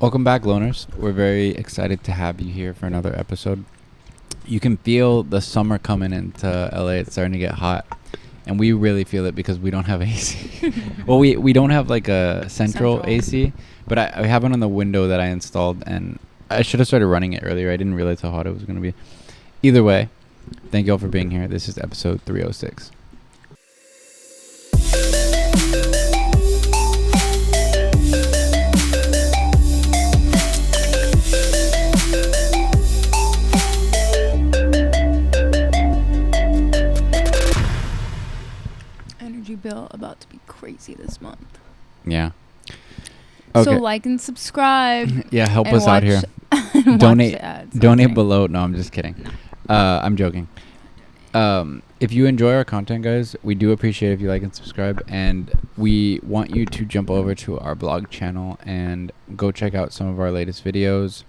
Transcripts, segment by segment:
Welcome back, loners. We're very excited to have you here for another episode. You can feel the summer coming into LA. It's starting to get hot. And we really feel it because we don't have AC. Well, we don't have like a central AC, but I have one on the window that I installed, and I should have started running it earlier. I didn't realize how hot it was going to be. Either way, thank you all for being here. This is episode 306. Bill about to be crazy this month. Yeah. Okay. So like and subscribe. Yeah, help us out here. Donate below. No, I'm just kidding. No. I'm joking. If you enjoy our content, guys, we do appreciate if you like and subscribe, and we want you to jump over to our blog channel and go check out some of our latest videos.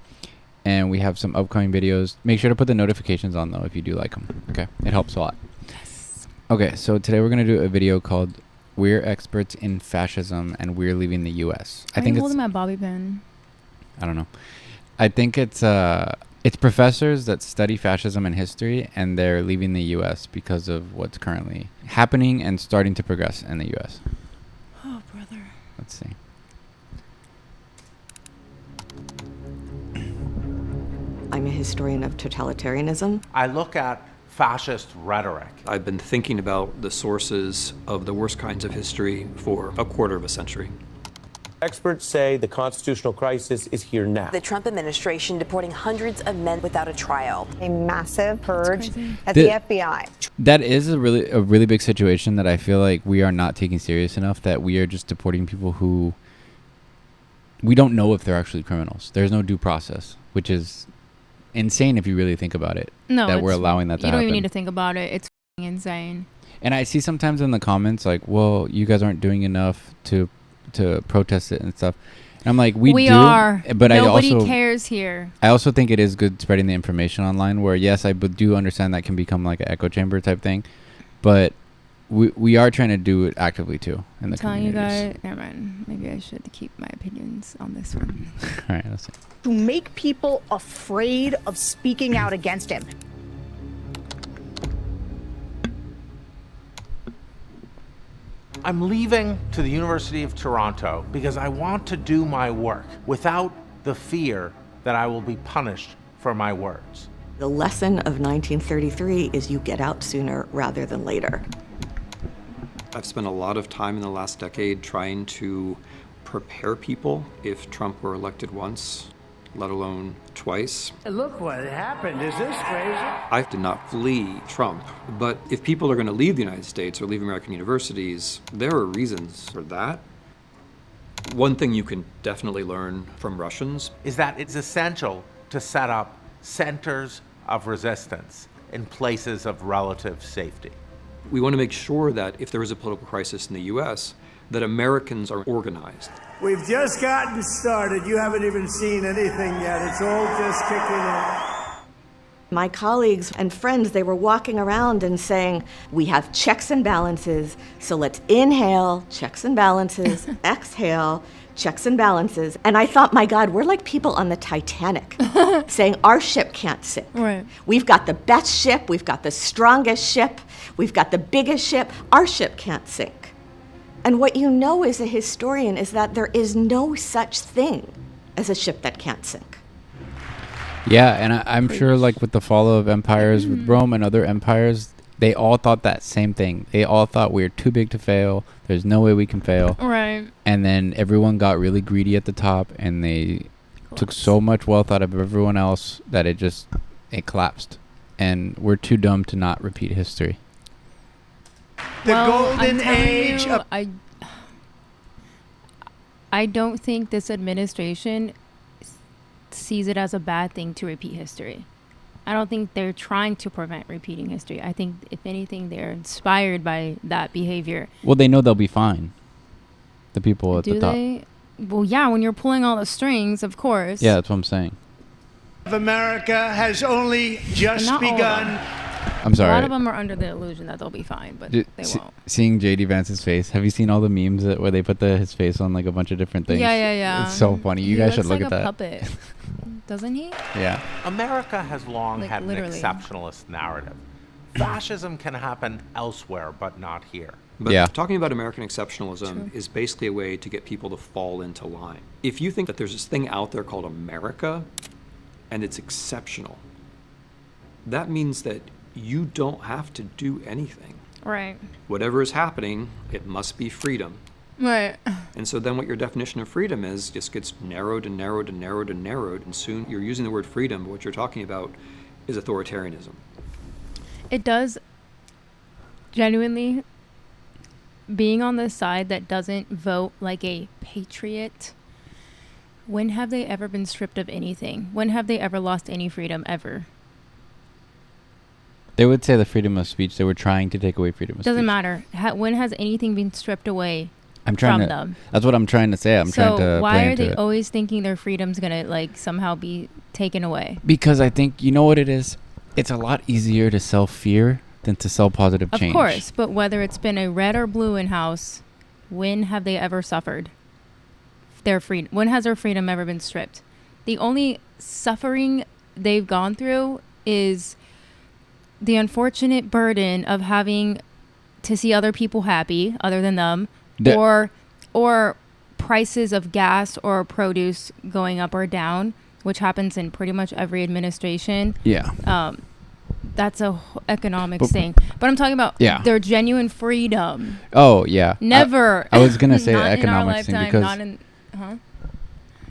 And we have some upcoming videos. Make sure to put the notifications on though if you do like them. Okay, it helps a lot. Okay, so today we're going to do a video called We're Experts in Fascism and We're Leaving the U.S. I think it's holding my bobby pin. I don't know. I think it's professors that study fascism and history, and they're leaving the U.S. because of what's currently happening and starting to progress in the U.S. Oh, brother. Let's see. I'm a historian of totalitarianism. I look at fascist rhetoric. I've been thinking about the sources of the worst kinds of history for a quarter of a century. Experts say the constitutional crisis is here now. The Trump administration deporting hundreds of men without a trial. A massive purge at the FBI. That is a really big situation that I feel like we are not taking serious enough, that we are just deporting people who we don't know if they're actually criminals. There's no due process, which is insane if you really think about it. No, that we're allowing that to happen. You don't even need to think about it. It's insane. And I see sometimes in the comments like, well, you guys aren't doing enough to protest it and stuff. And I'm like, we do, are, but nobody I cares here. I also think it is good spreading the information online, where yes, I do understand that can become like an echo chamber type thing, but we are trying to do it actively too in the communities. Telling you guys, never mind. Maybe I should keep my opinions on this one. All right, let's see. To make people afraid of speaking out against him. I'm leaving to the University of Toronto because I want to do my work without the fear that I will be punished for my words. The lesson of 1933 is you get out sooner rather than later. I've spent a lot of time in the last decade trying to prepare people if Trump were elected once, let alone twice. Look what happened. Is this crazy? I did not flee Trump, but if people are going to leave the United States or leave American universities, there are reasons for that. One thing you can definitely learn from Russians is that it's essential to set up centers of resistance in places of relative safety. We want to make sure that if there is a political crisis in the U.S., that Americans are organized. We've just gotten started. You haven't even seen anything yet. It's all just kicking in. My colleagues and friends, they were walking around and saying, we have checks and balances, so let's inhale, checks and balances, exhale, checks and balances. And I thought, my God, we're like people on the Titanic saying our ship can't sink. Right. We've got the best ship, we've got the strongest ship, we've got the biggest ship, our ship can't sink. And what you know as a historian is that there is no such thing as a ship that can't sink. Yeah, and I'm sure like with the fall of empires, with Rome and other empires, they all thought that same thing. They all thought we're too big to fail. There's no way we can fail. Right. And then everyone got really greedy at the top, and they took so much wealth out of everyone else that it collapsed. And we're too dumb to not repeat history. The golden age of... I don't think this administration sees it as a bad thing to repeat history. I don't think they're trying to prevent repeating history. I think, if anything, they're inspired by that behavior. Well, they know they'll be fine. The people at the top. Do they? Well, yeah, when you're pulling all the strings, of course. Yeah, that's what I'm saying. America has only just begun. I'm sorry. A lot of them are under the illusion that they'll be fine, but they won't. Seeing JD Vance's face. Have you seen all the memes where they put his face on like a bunch of different things? Yeah. It's so funny. You guys should look at that. Puppet. Doesn't he? Yeah. America has long had literally. an exceptionalist narrative. Fascism can happen elsewhere, but not here. But talking about American exceptionalism is basically a way to get people to fall into line. If you think that there's this thing out there called America, and it's exceptional, that means that you don't have to do anything. Right. Whatever is happening, it must be freedom. Right. And so then what your definition of freedom is just gets narrowed and narrowed and narrowed and narrowed, and soon you're using the word freedom, but what you're talking about is authoritarianism. It does genuinely, being on the side that doesn't vote like a patriot, when have they ever been stripped of anything? When have they ever lost any freedom ever? They would say the freedom of speech. They were trying to take away freedom of speech. Doesn't matter. When has anything been stripped away from them? That's what I'm trying to say. I'm trying to why are they always thinking their freedom's going to like somehow be taken away? Because I think, you know what it is? It's a lot easier to sell fear than to sell positive change. Of course, but whether it's been a red or blue in house, when have they ever suffered their freedom? When has their freedom ever been stripped? The only suffering they've gone through is the unfortunate burden of having to see other people happy other than them, or prices of gas or produce going up or down, which happens in pretty much every administration. Yeah. That's a economics thing. But I'm talking about their genuine freedom. Oh, yeah. Never. I was going to say economics thing because... Not in... Huh?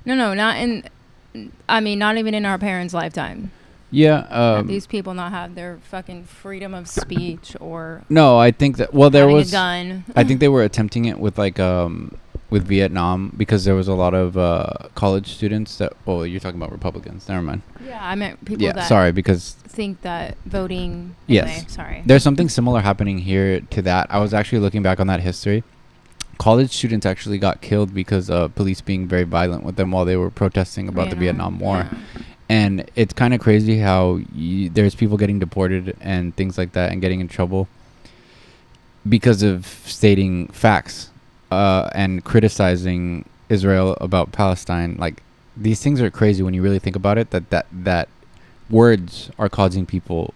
No, not in... I mean, not even in our parents' lifetime. Yeah. These people not have their fucking freedom of speech or... No, I think that... Well, there was... a gun. I think they were attempting it with like... with Vietnam, because there was a lot of college students that... Well, you're talking about Republicans. Never mind. Yeah, I meant people that... sorry, because... think that voting... Yes. Anyway, sorry. There's something similar happening here to that. I was actually looking back on that history. College students actually got killed because of police being very violent with them while they were protesting about the Vietnam War. Yeah. And it's kind of crazy how there's people getting deported and things like that and getting in trouble because of stating facts and criticizing Israel about Palestine. Like, these things are crazy when you really think about it, that words are causing people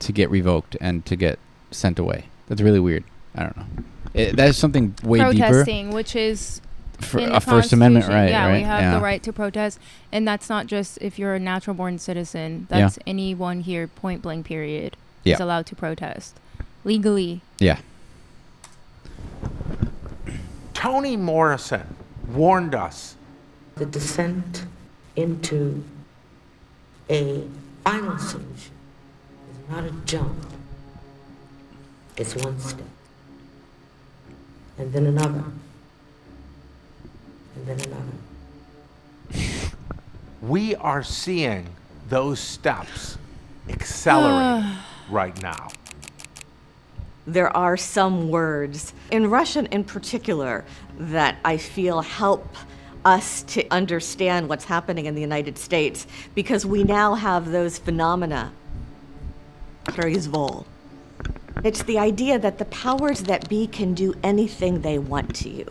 to get revoked and to get sent away. That's really weird. I don't know. That is something way protesting, deeper. which is a First Amendment right. Yeah, right? We have the right to protest. And that's not just if you're a natural born citizen. That's anyone here, point blank period, is allowed to protest. Legally. Yeah. Toni Morrison warned us. The descent into a final solution is not a jump. It's one step. And then another. And then another. We are seeing those steps accelerate right now. There are some words, in Russian in particular, that I feel help us to understand what's happening in the United States, because we now have those phenomena. Произвол. It's the idea that the powers that be can do anything they want to you,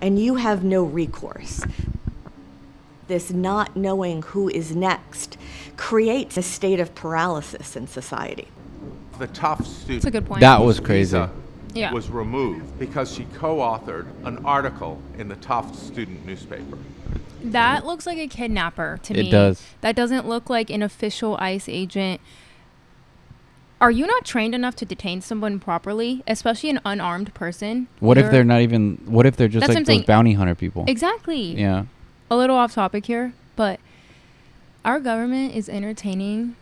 and you have no recourse. This not knowing who is next creates a state of paralysis in society. The Tufts student. That's a good point. That was crazy. Was removed because she co-authored an article in the Tufts student newspaper. That looks like a kidnapper to me. It does. That doesn't look like an official ICE agent. Are you not trained enough to detain someone properly, especially an unarmed person? What if they're not even... What if they're just like those bounty hunter people? Exactly. Yeah. A little off topic here, but our government is entertaining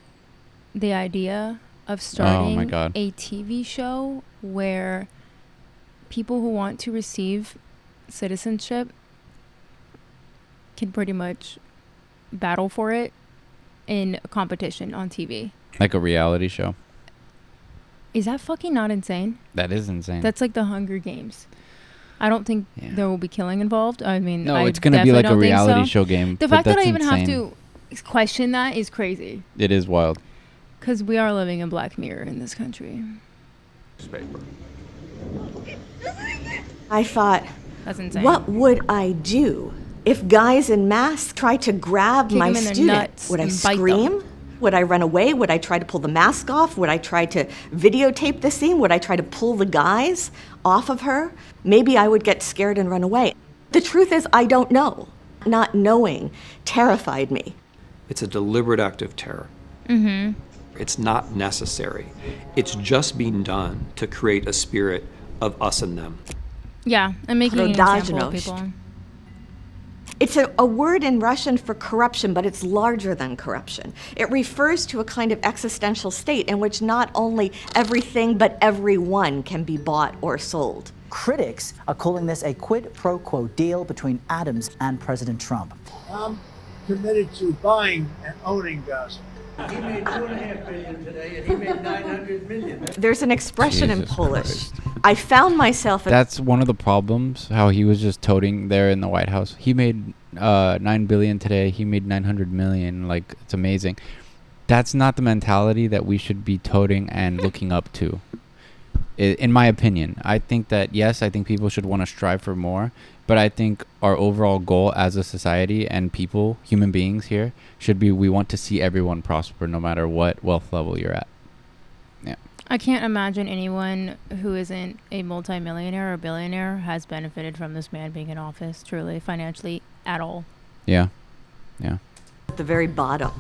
the idea of starting a TV show where people who want to receive citizenship can pretty much battle for it in a competition on TV. Like a reality show. Is that fucking not insane? That is insane. That's like the Hunger Games. I don't think there will be killing involved. I mean, no, it's going to be like a reality show game. The fact that I even have to question that is crazy. It is wild. Because we are living in Black Mirror in this country. I thought, that's insane. What would I do if guys in masks tried to grab my student? Would I scream? Would I run away? Would I try to pull the mask off? Would I try to videotape the scene? Would I try to pull the guys off of her? Maybe I would get scared and run away. The truth is, I don't know. Not knowing terrified me. It's a deliberate act of terror. Mm-hmm. It's not necessary. It's just being done to create a spirit of us and them. Yeah, and making an example of people. It's a word in Russian for corruption, but it's larger than corruption. It refers to a kind of existential state in which not only everything but everyone can be bought or sold. Critics are calling this a quid pro quo deal between Adams and President Trump. I'm committed to buying and owning gospel. He made $2.5 billion today, and he made $900 million. There's an expression in Polish. I found myself. That's one of the problems. How he was just toting there in the White House. He made $9 billion today. He made $900 million. Like, it's amazing. That's not the mentality that we should be toting and looking up to. In my opinion, I think that yes, I think people should want to strive for more. But I think our overall goal as a society and people, human beings here, should be we want to see everyone prosper no matter what wealth level you're at. Yeah. I can't imagine anyone who isn't a multimillionaire or billionaire has benefited from this man being in office, truly, financially, at all. Yeah. Yeah. At the very bottom.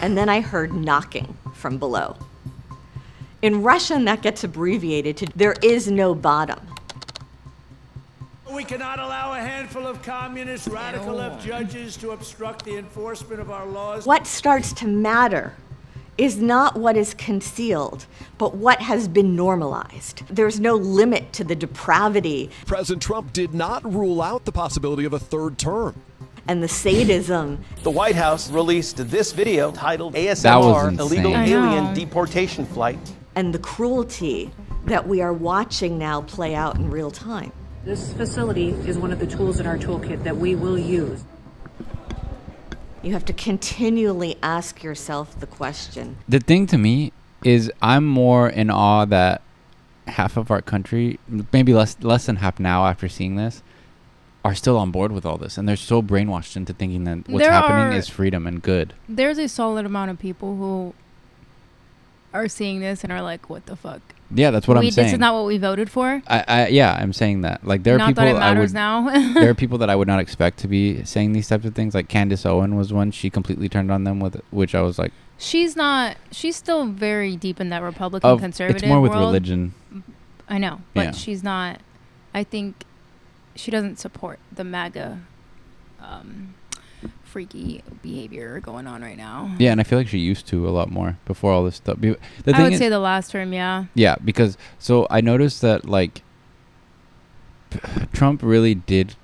And then I heard knocking from below. In Russian, that gets abbreviated to there is no bottom. We cannot allow a handful of communist, radical left judges to obstruct the enforcement of our laws. What starts to matter is not what is concealed, but what has been normalized. There's no limit to the depravity. President Trump did not rule out the possibility of a third term. And the sadism. The White House released this video titled ASMR, Illegal Alien Deportation Flight. And the cruelty that we are watching now play out in real time. This facility is one of the tools in our toolkit that we will use. You have to continually ask yourself the question. The thing to me is I'm more in awe that half of our country, maybe less than half now after seeing this, are still on board with all this. And they're so brainwashed into thinking that what's happening is freedom and good. There's a solid amount of people who are seeing this and are like, what the fuck? Yeah, that's what I'm saying. This is not what we voted for. Yeah, I'm saying that. Like, there are people that it matters now. There are people that I would not expect to be saying these types of things. Like Candace Owen was one. She completely turned on them with, which I was like, she's still very deep in that Republican conservative. It's more with world. Religion. I know, but yeah. She's not. I think she doesn't support the MAGA freaky behavior going on right now. Yeah, and I feel like she used to a lot more before all this stuff. I would say the last term, yeah. Yeah, because so I noticed that like Trump really did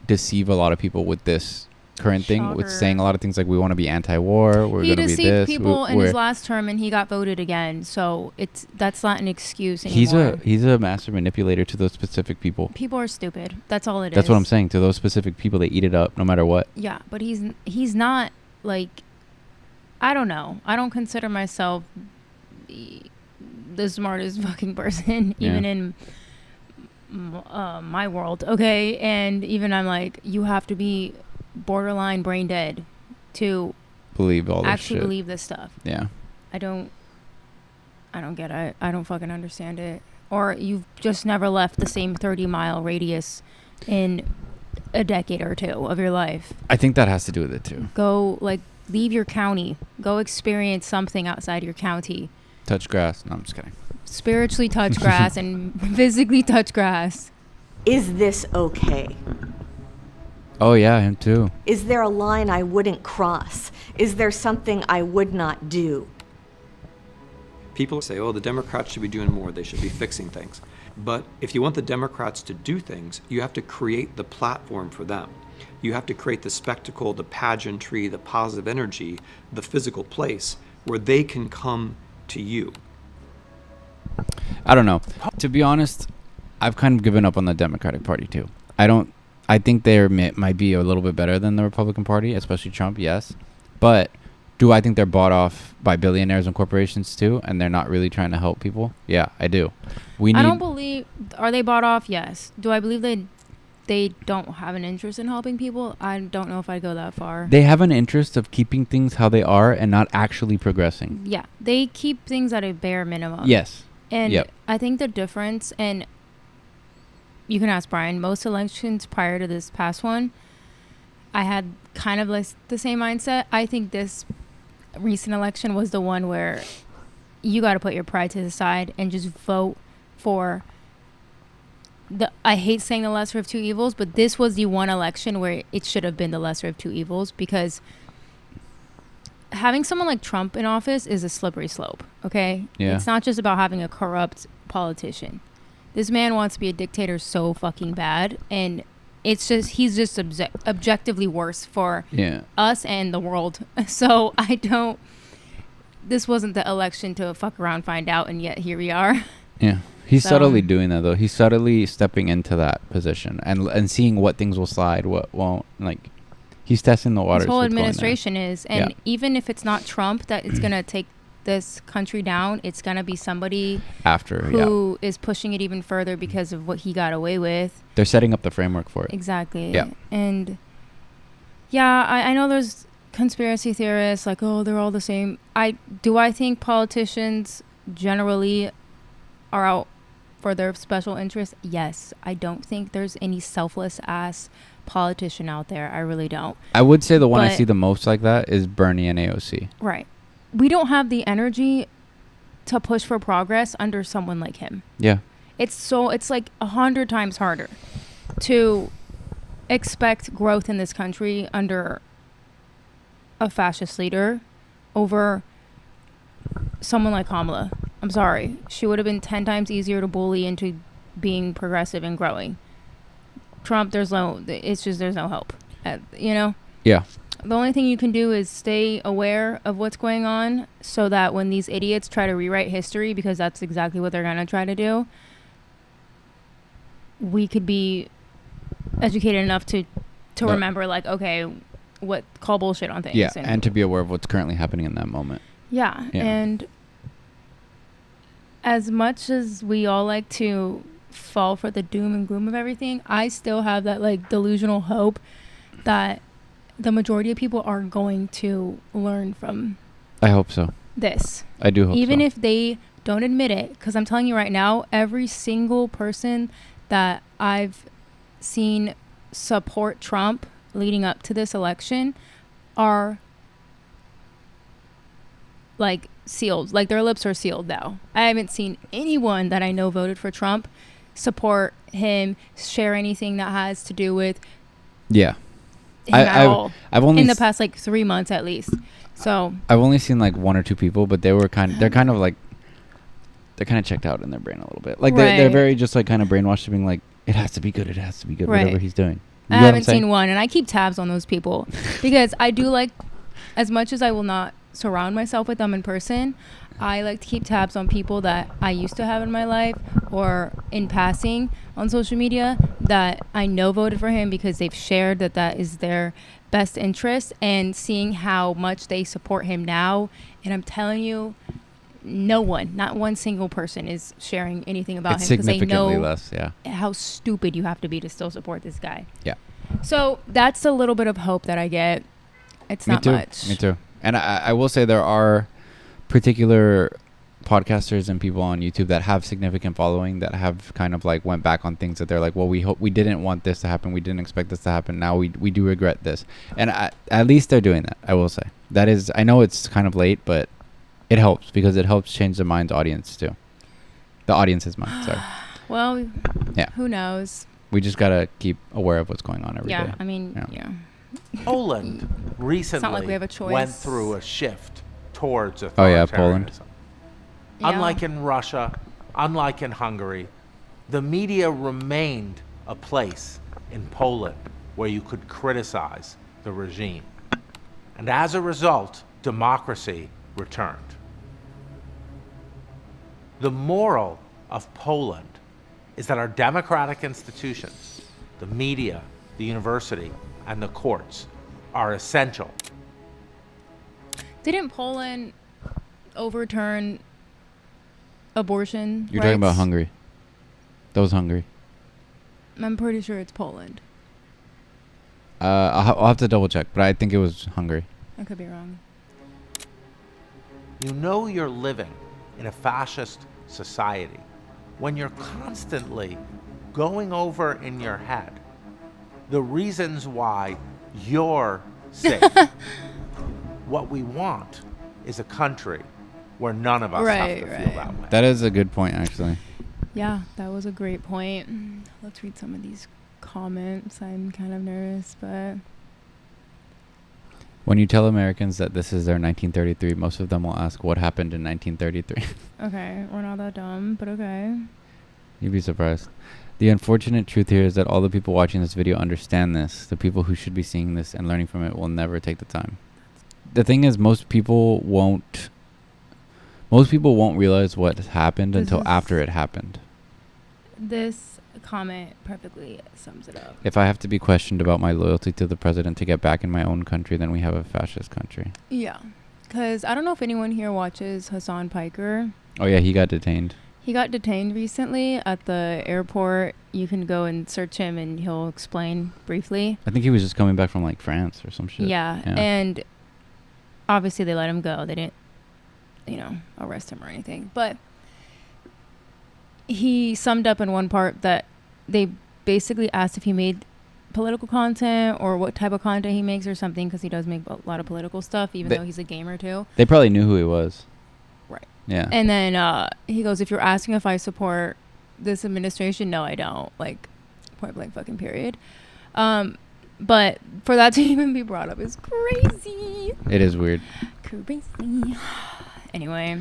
deceive a lot of people with this current thing, with saying a lot of things like we want to be anti-war, we're going to be this. He deceived people in his last term, and he got voted again. So that's not an excuse anymore. He's a master manipulator to those specific people. People are stupid. That's all it is. That's what I'm saying. To those specific people, they eat it up no matter what. Yeah, but he's not like, I don't know. I don't consider myself the smartest fucking person, even in my world. Okay, and even I'm like, you have to be borderline brain dead to believe all this actually shit. Believe this stuff. Yeah. I don't get it. I don't fucking understand it. Or you've just never left the same 30-mile radius in a decade or two of your life. I think that has to do with it too. Go leave your county. Go experience something outside your county. Touch grass. No, I'm just kidding. Spiritually touch grass and physically touch grass. Is this okay? Oh, yeah, him too. Is there a line I wouldn't cross? Is there something I would not do? People say, oh, the Democrats should be doing more. They should be fixing things. But if you want the Democrats to do things, you have to create the platform for them. You have to create the spectacle, the pageantry, the positive energy, the physical place where they can come to you. I don't know. To be honest, I've kind of given up on the Democratic Party too. I think they might be a little bit better than the Republican Party, especially Trump, yes. But Do I think they're bought off by billionaires and corporations too, and they're not really trying to help people? Yeah, I do. I don't believe. Are they bought off? Yes. Do I believe they don't have an interest in helping people? I don't know if I'd go that far. They have an interest of keeping things how they are and not actually progressing. Yeah, they keep things at a bare minimum. Yes. And I think the difference, and you can ask Brian, most elections prior to this past one, I had kind of like the same mindset. I think this recent election was the one where you got to put your pride to the side and just vote for I hate saying the lesser of two evils, but this was the one election where it should have been the lesser of two evils, because having someone like Trump in office is a slippery slope, okay? Yeah. It's not just about having a corrupt politician. This man wants to be a dictator so fucking bad, and it's just, he's just objectively worse for us and the world. So this wasn't the election to fuck around, find out, and yet here we are. Yeah. He's subtly doing that, though. He's subtly stepping into that position and seeing what things will slide, what won't. Like, he's testing the waters. His whole administration is. And even if it's not Trump that is going to take this country down, it's going to be somebody who is pushing it even further because of what he got away with. They're setting up the framework for it. Exactly. Yeah. And, I know there's conspiracy theorists like, oh, they're all the same. I think politicians generally are out for their special interest? Yes. I don't think there's any selfless ass politician out there. I really don't. I would say the one I see the most like that is Bernie and AOC. Right. We don't have the energy to push for progress under someone like him. Yeah. It's like 100 times harder to expect growth in this country under a fascist leader over someone like Kamala. I'm sorry. She would have been 10 times easier to bully into being progressive and growing. Trump, there's no hope. Yeah. The only thing you can do is stay aware of what's going on so that when these idiots try to rewrite history, because that's exactly what they're going to try to do, we could be educated enough to remember, like, okay, call bullshit on things. Yeah, and to be aware of what's currently happening in that moment. Yeah. And as much as we all like to fall for the doom and gloom of everything, I still have that like delusional hope that the majority of people are going to learn from I hope so. This. I do hope Even so. if they don't admit it, because I'm telling you right now, every single person that I've seen support Trump leading up to this election are like sealed, like their lips are sealed now. I haven't seen anyone that I know voted for Trump support him, share anything that has to do with him at all. I've only in the past like 3 months at least. So I've only seen like one or two people, but they're kind of checked out in their brain a little bit. Like they're very just like kind of brainwashed to being like, it has to be good, whatever he's doing. I haven't seen one, and I keep tabs on those people because I do like, as much as I will not surround myself with them in person, I like to keep tabs on people that I used to have in my life or in passing on social media that I know voted for him because they've shared that is their best interest, and seeing how much they support him now. And I'm telling you, no one, not one single person is sharing anything about him because they know less, how stupid you have to be to still support this guy. Yeah. So that's a little bit of hope that I get. It's not much. Me too. And I will say there are particular podcasters and people on YouTube that have significant following that have kind of like went back on things that they're like, well, we didn't want this to happen. We didn't expect this to happen. Now we do regret this. And at least they're doing that. I will say that is, I know it's kind of late, but it helps because it helps change the audience's mind. Sorry. Well, who knows? We just got to keep aware of what's going on every day. Yeah, I mean, Poland recently it's not like we have a choice. Went through a shift towards authoritarianism. Poland. Unlike in Russia, unlike in Hungary, the media remained a place in Poland where you could criticize the regime. And as a result, democracy returned. The moral of Poland is that our democratic institutions, the media, the university, and the courts are essential. Didn't Poland overturn abortion You're rights? talking about Hungary. That was Hungary. I'm pretty sure it's Poland. I'll have to double check, but I think it was Hungary. I could be wrong. You know you're living in a fascist society when you're constantly going over in your head the reasons why you're safe. What we want is a country where none of us have to feel that way. That is a good point, actually. Yeah, that was a great point. Let's read some of these comments. I'm kind of nervous, but... When you tell Americans that this is their 1933, most of them will ask what happened in 1933. Okay, we're not that dumb, but okay. You'd be surprised. The unfortunate truth here is that all the people watching this video understand this. The people who should be seeing this and learning from it will never take the time. The thing is, most people won't realize what happened until after it happened. This comment perfectly sums it up. If I have to be questioned about my loyalty to the president to get back in my own country, then we have a fascist country. Yeah, because I don't know if anyone here watches Hassan Piker. Oh yeah, he got detained. He got detained recently at the airport. You can go and search him and he'll explain briefly. I think he was just coming back from like France or some shit. Yeah. And obviously they let him go. They didn't, arrest him or anything. But he summed up in one part that they basically asked if he made political content or what type of content he makes or something, because he does make a lot of political stuff, even though he's a gamer too. They probably knew who he was. Right. Yeah. And then he goes, if you're asking if I support this administration, no, I don't. Like, point blank fucking period. But for that to even be brought up is crazy. It is weird. Crazy. Anyway.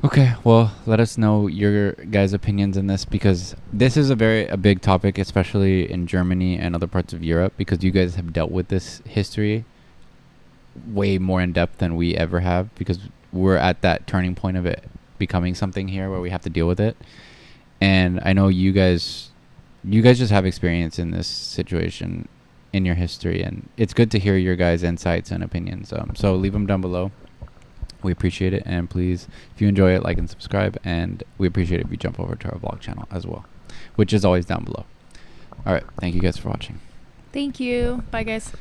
Okay, well, let us know your guys' opinions on this, because this is a big topic, especially in Germany and other parts of Europe, because you guys have dealt with this history way more in depth than we ever have, because we're at that turning point of it becoming something here where we have to deal with it. And I know you guys just have experience in this situation in your history, and it's good to hear your guys' insights and opinions. So leave them down below. We appreciate it, and please, if you enjoy it, like and subscribe, and we appreciate it if you jump over to our vlog channel as well, which is always down below. All right, thank you guys for watching. Thank you. Bye, guys.